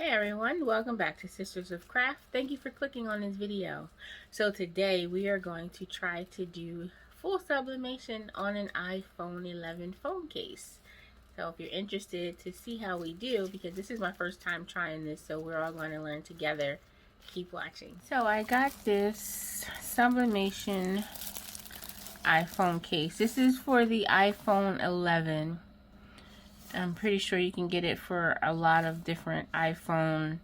everyone, welcome back to Sisters of Craft. Thank you for clicking on this video. So today we are going to try to do full sublimation on an iPhone 11 phone case. So if you're interested to see how we do, because this is my first time trying this, so we're all going to learn together, keep watching. So I got this sublimation iPhone case. This is for the iPhone 11. I'm pretty sure you can get it for a lot of different iPhone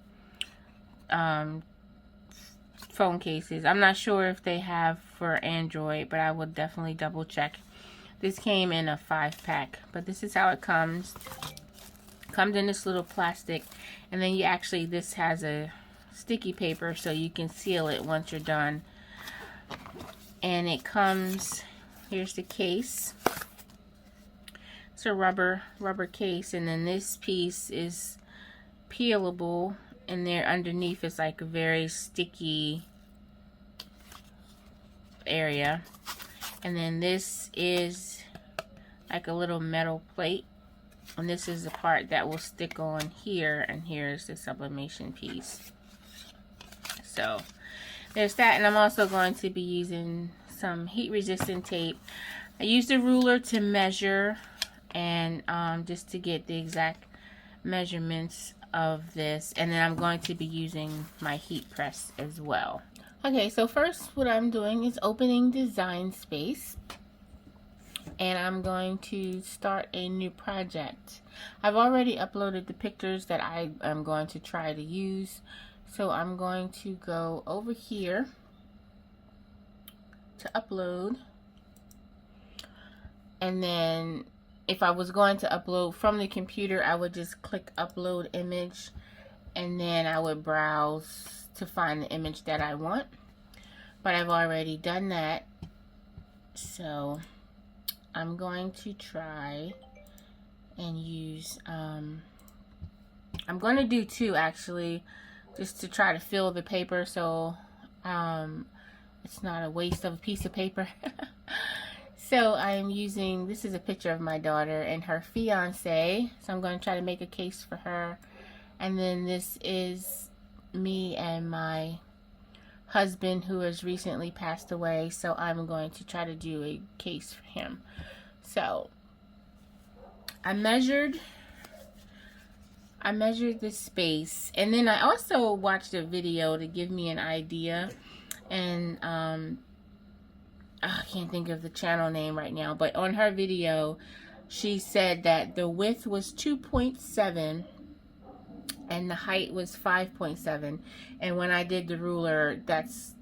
phone cases. I'm not sure if they have for Android, but I will definitely double check. This came in a 5-pack, but this is how it comes. Comes in this little plastic, and then you actually, this has a sticky paper so you can seal it once you're done. And it comes, here's the case. It's a rubber case, and then this piece is peelable, and there underneath is like a very sticky area. And then this is like a little metal plate, and this is the part that will stick on here, and here's the sublimation piece. So there's that, and I'm also going to be using some heat resistant tape. I used a ruler to measure and just to get the exact measurements of this, and then I'm going to be using my heat press as well. Okay, so first what I'm doing is opening Design Space, and I'm going to start a new project. I've already uploaded the pictures that I am going to try to use, so I'm going to go over here to upload, and then if I was going to upload from the computer, I would just click upload image, and then I would browse to find the image that I want. But I've already done that, so I'm going to try and use, I'm going to do two actually, just to try to fill the paper so it's not a waste of a piece of paper. So I'm using, this is a picture of my daughter and her fiance. So I'm going to try to make a case for her. And then this is me and my husband who has recently passed away. So I'm going to try to do a case for him. So I measured this space. And then I also watched a video to give me an idea. And I can't think of the channel name right now, but on her video she said that the width was 2.7 and the height was 5.7, and when I did the ruler, that's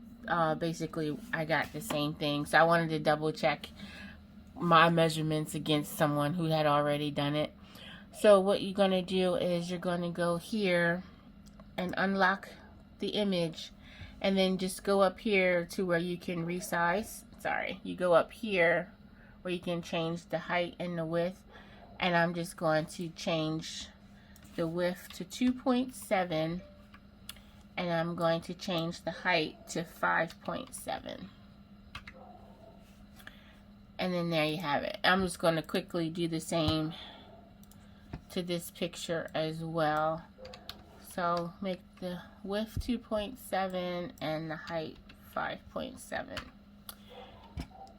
basically I got the same thing. So I wanted to double check my measurements against someone who had already done it. So what you're going to do is you're going to go here and unlock the image, and then just go up here to where you can resize. Sorry, you go up here where you can change the height and the width, and I'm just going to change the width to 2.7, and I'm going to change the height to 5.7, and then there you have it. I'm just going to quickly do the same to this picture as well. So make the width 2.7 and the height 5.7.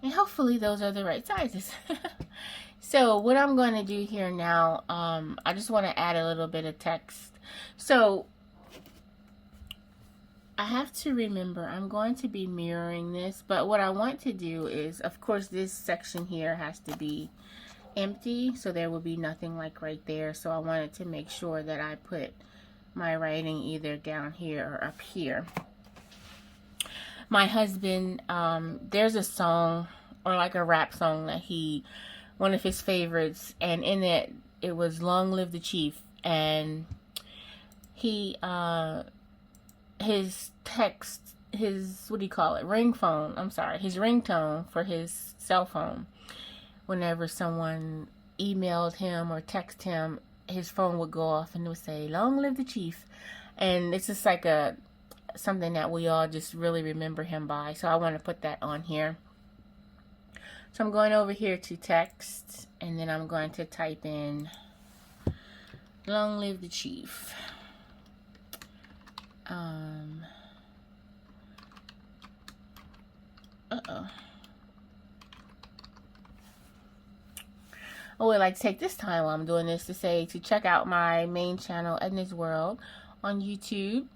And hopefully those are the right sizes. So what I'm going to do here now, I just want to add a little bit of text. So I have to remember I'm going to be mirroring this, but what I want to do is, of course, this section here has to be empty, so there will be nothing like right there. So I wanted to make sure that I put my writing either down here or up here. My husband, there's a song, or like a rap song that one of his favorites, and in it was Long Live the Chief, and he, his text, his, what do you call it, his ringtone for his cell phone, whenever someone emailed him or texted him, his phone would go off and it would say, "Long live the chief." And it's just like something that we all just really remember him by. So I want to put that on here. So I'm going over here to text, and then I'm going to type in "Long live the chief." Uh-oh. I would like to take this time while I'm doing this to check out my main channel, Edna's World, on YouTube.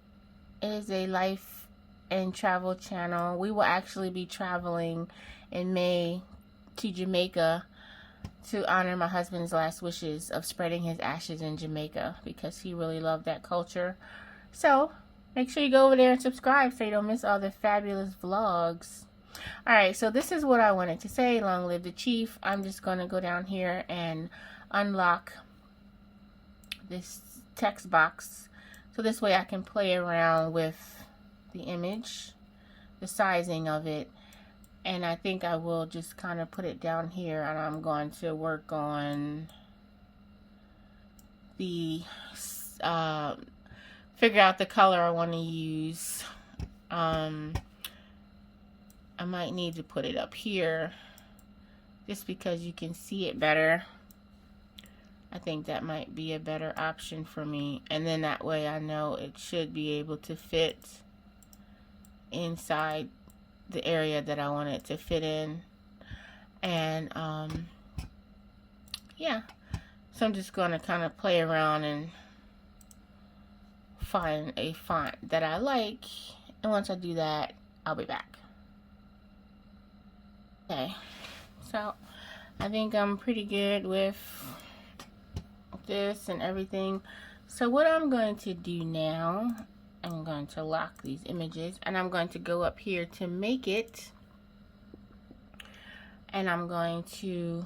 It is a life and travel channel. We will actually be traveling in May to Jamaica to honor my husband's last wishes of spreading his ashes in Jamaica, because he really loved that culture. So make sure you go over there and subscribe so you don't miss all the fabulous vlogs. Alright, so this is what I wanted to say. Long live the chief. I'm just going to go down here and unlock this text box, so this way I can play around with the image, the sizing of it. And I think I will just kind of put it down here, and I'm going to work on the figure out the color I want to use. I might need to put it up here just because you can see it better. I think that might be a better option for me, and then that way I know it should be able to fit inside the area that I want it to fit in. And yeah, so I'm just going to kind of play around and find a font that I like, and once I do that, I'll be back. Okay, so I think I'm pretty good with this and everything. So what I'm going to do now, I'm going to lock these images, and I'm going to go up here to make it, and I'm going to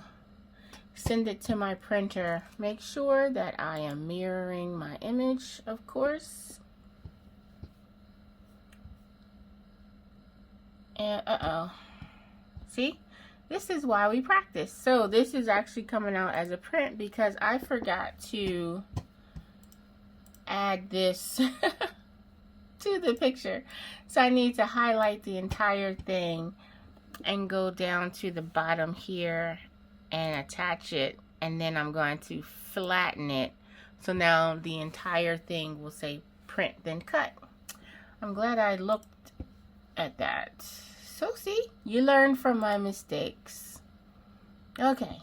send it to my printer. Make sure that I am mirroring my image, of course. And see, this is why we practice. So this is actually coming out as a print because I forgot to add this to the picture. So I need to highlight the entire thing and go down to the bottom here and attach it, and then I'm going to flatten it. So now the entire thing will say print then cut. I'm glad I looked at that. So see, you learn from my mistakes. Okay,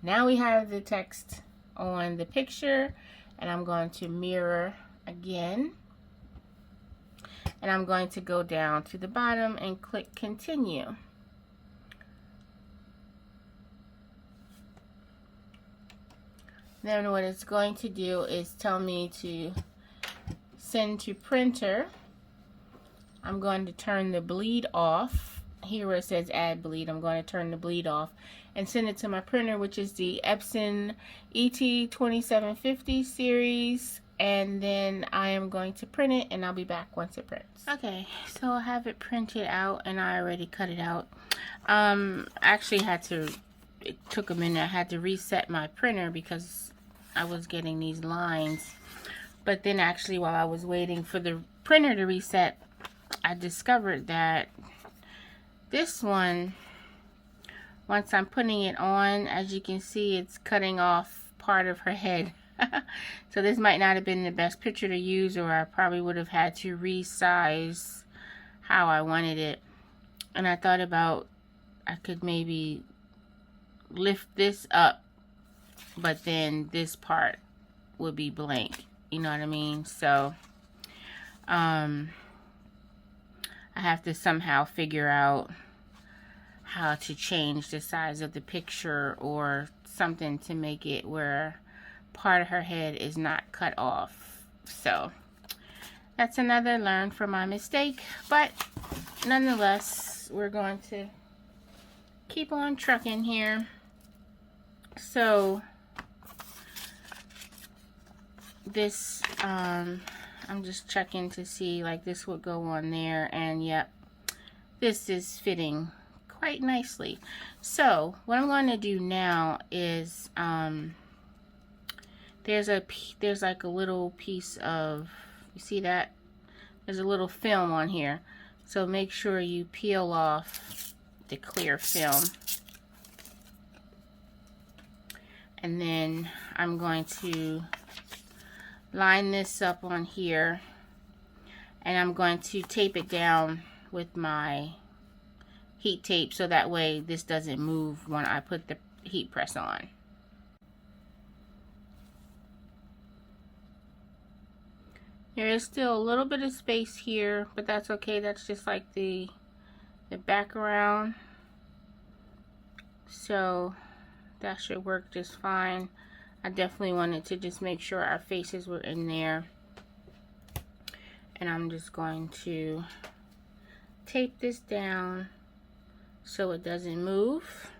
now we have the text on the picture, and I'm going to mirror again, and I'm going to go down to the bottom and click continue. Then what it's going to do is tell me to send to printer. I'm going to turn the bleed off. Here where it says add bleed, I'm going to turn the bleed off and send it to my printer, which is the Epson ET2750 series, and then I am going to print it, and I'll be back once it prints. Okay, so I have it printed out, and I already cut it out. Actually had to, it took a minute. I had to reset my printer because I was getting these lines. But then actually while I was waiting for the printer to reset, I discovered that this one, once I'm putting it on, as you can see, it's cutting off part of her head. So this might not have been the best picture to use, or I probably would have had to resize how I wanted it. And I thought about, I could maybe lift this up, but then this part would be blank. You know what I mean? So, I have to somehow figure out how to change the size of the picture or something to make it where part of her head is not cut off. So that's another learn from my mistake, but nonetheless, we're going to keep on trucking here. So this I'm just checking to see, like, this would go on there, and yep, this is fitting quite nicely. So what I'm going to do now is there's like a little piece of, you see that? There's a little film on here. So make sure you peel off the clear film. And then I'm going to line this up on here And I'm going to tape it down with my heat tape so that way this doesn't move when I put the heat press on. There is still a little bit of space here, but that's okay. That's just like the background. So that should work just fine. I definitely wanted to just make sure our faces were in there. And I'm just going to tape this down so it doesn't move.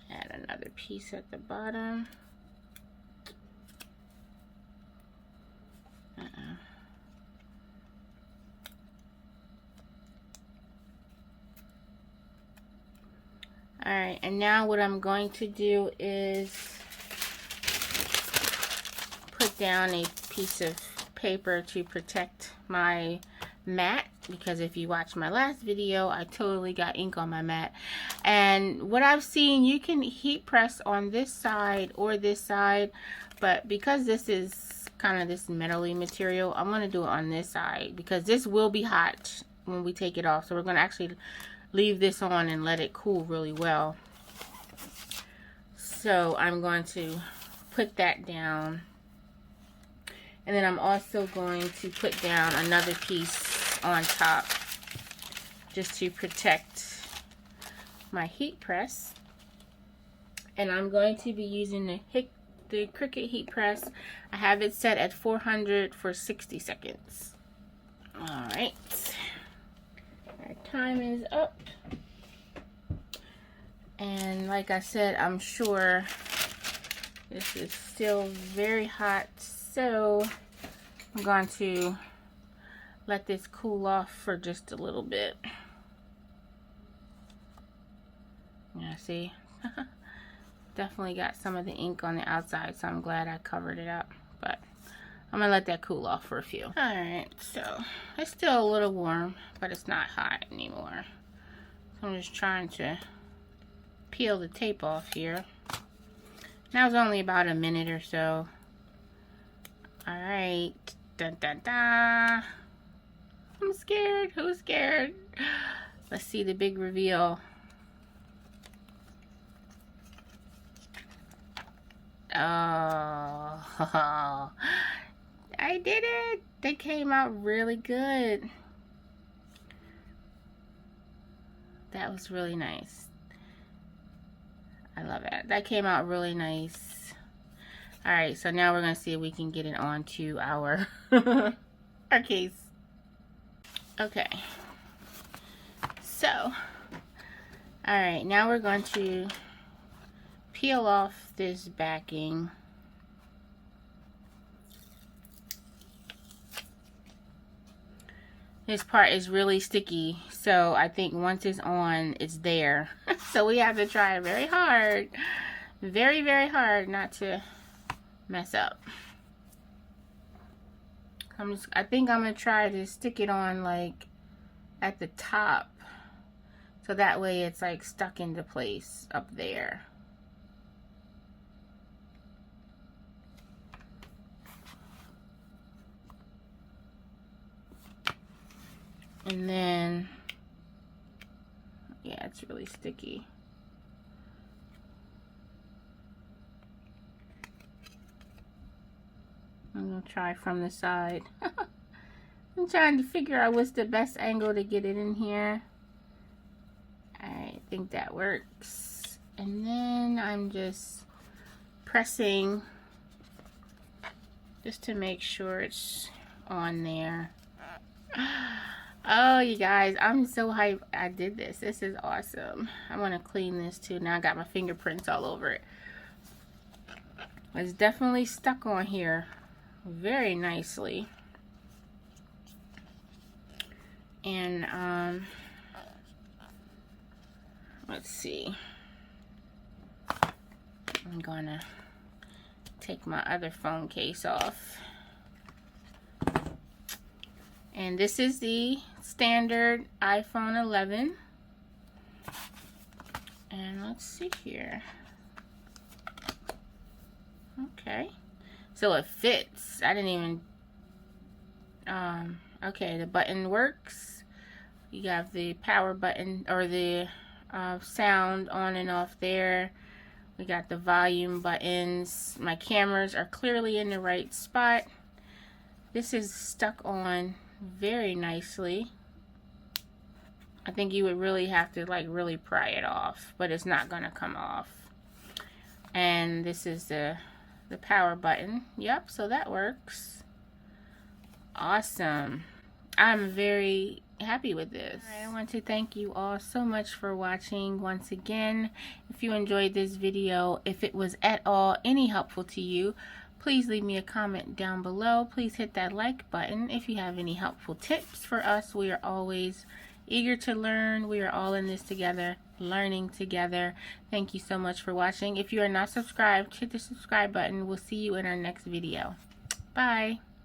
Add another piece at the bottom. Alright, and now what I'm going to do is put down a piece of paper to protect my mat, because if you watch my last video, I totally got ink on my mat. And what I've seen, you can heat press on this side or this side, but because this is kind of this metally material, I'm going to do it on this side because this will be hot when we take it off. So we're going to actually leave this on and let it cool really well. So I'm going to put that down. And then I'm also going to put down another piece on top just to protect my heat press. And I'm going to be using the Cricut heat press. I have it set at 400 for 60 seconds. Alright. Our time is up. And like I said, I'm sure this is still very hot. So I'm going to let this cool off for just a little bit. Yeah, see? Definitely got some of the ink on the outside, so I'm glad I covered it up. But I'm going to let that cool off for a few. Alright, so it's still a little warm, but it's not hot anymore. So I'm just trying to peel the tape off here. That was only about a minute or so. Alright. Dun dun dun. I'm scared. Who's scared? Let's see the big reveal. Oh. I did it. They came out really good. That was really nice. I love it. That came out really nice. Alright, so now we're going to see if we can get it onto our, our case. Okay. So, alright, now we're going to peel off this backing. This part is really sticky, so I think once it's on, it's there. So we have to try very hard, very, very hard not to mess up. I think I'm going to try to stick it on like at the top, so that way it's like stuck into place up there. And then, yeah, it's really sticky. I'm going to try from the side. I'm trying to figure out what's the best angle to get it in here. I think that works. And then I'm just pressing just to make sure it's on there. Oh, you guys, I'm so hyped I did this. This is awesome. I want to clean this too. Now I got my fingerprints all over it. It's definitely stuck on here very nicely. And let's see. I'm gonna take my other phone case off. And this is the standard iPhone 11. And let's see here. Okay. So it fits. I didn't even Okay, the button works. You have the power button, or the sound on and off there. We got the volume buttons. My cameras are clearly in the right spot. This is stuck on very nicely. I think you would really have to like really pry it off, but it's not gonna come off. And this is the power button. Yep, so that works. Awesome. I'm very happy with this. Alright, I want to thank you all so much for watching once again. If you enjoyed this video, if it was at all any helpful to you, please leave me a comment down below. Please hit that like button. If you have any helpful tips for us, we are always eager to learn. We are all in this together, learning together. Thank you so much for watching. If you are not subscribed, hit the subscribe button. We'll see you in our next video. Bye.